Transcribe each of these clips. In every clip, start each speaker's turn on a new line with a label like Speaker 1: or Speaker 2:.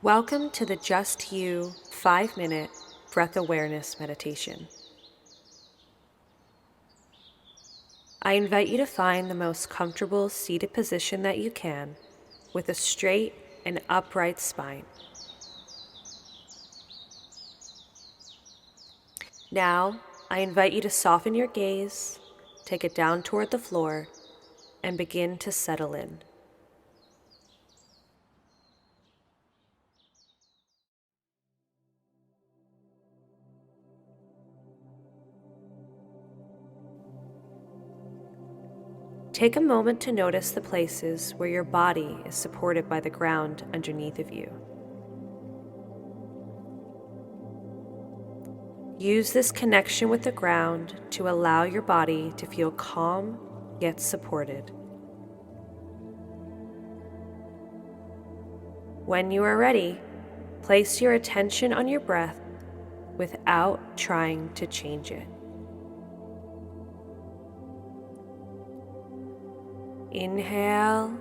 Speaker 1: Welcome to the Just You 5-minute breath awareness meditation. I invite you to find the most comfortable seated position that you can with a straight and upright spine. Now, I invite you to soften your gaze, take it down toward the floor, and begin to settle in. Take a moment to notice the places where your body is supported by the ground underneath of you. Use this connection with the ground to allow your body to feel calm yet supported. When you are ready, place your attention on your breath without trying to change it. Inhale,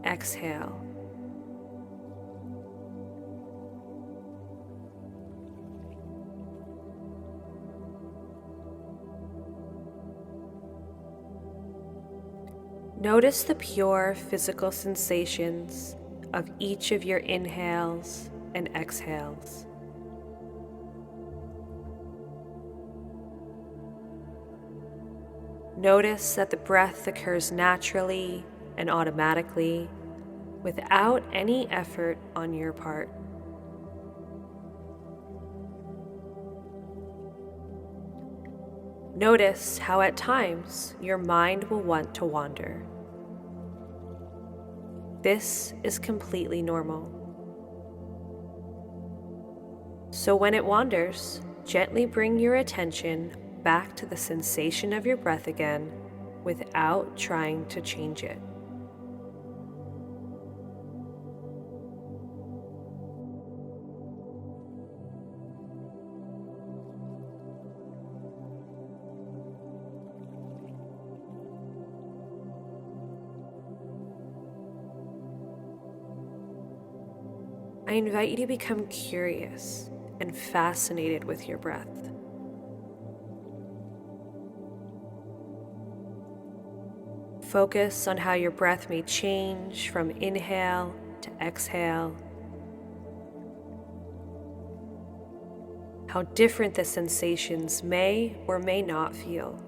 Speaker 1: exhale. Notice the pure physical sensations of each of your inhales and exhales. Notice that the breath occurs naturally and automatically without any effort on your part. Notice how at times your mind will want to wander. This is completely normal. So when it wanders, gently bring your attention back to the sensation of your breath again without trying to change it. I invite you to become curious and fascinated with your breath. Focus on how your breath may change from inhale to exhale, how different the sensations may or may not feel.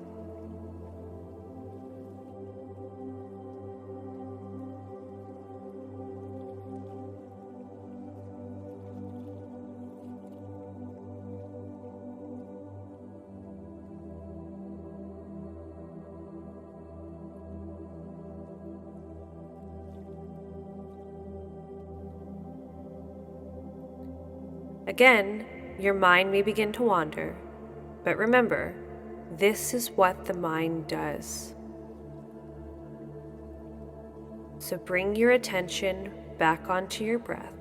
Speaker 1: Again, your mind may begin to wander, but remember, this is what the mind does. So bring your attention back onto your breath.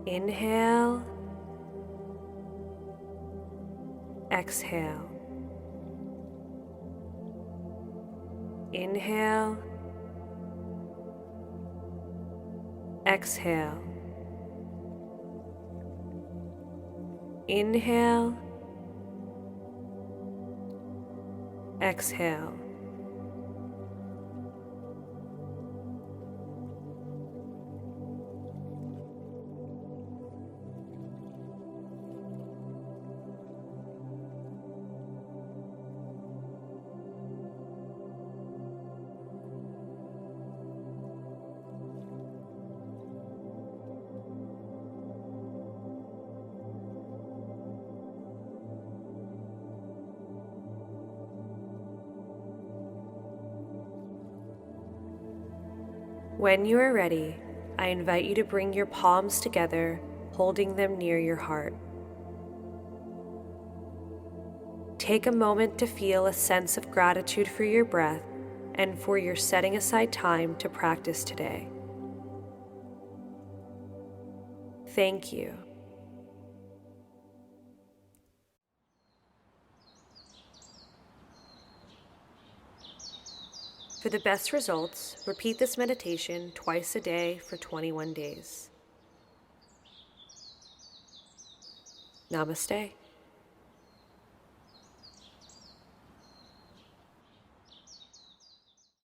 Speaker 1: Inhale, exhale. Inhale, exhale. Inhale, exhale. When you are ready, I invite you to bring your palms together, holding them near your heart. Take a moment to feel a sense of gratitude for your breath and for your setting aside time to practice today. Thank you. For the best results, repeat this meditation twice a day for 21 days. Namaste.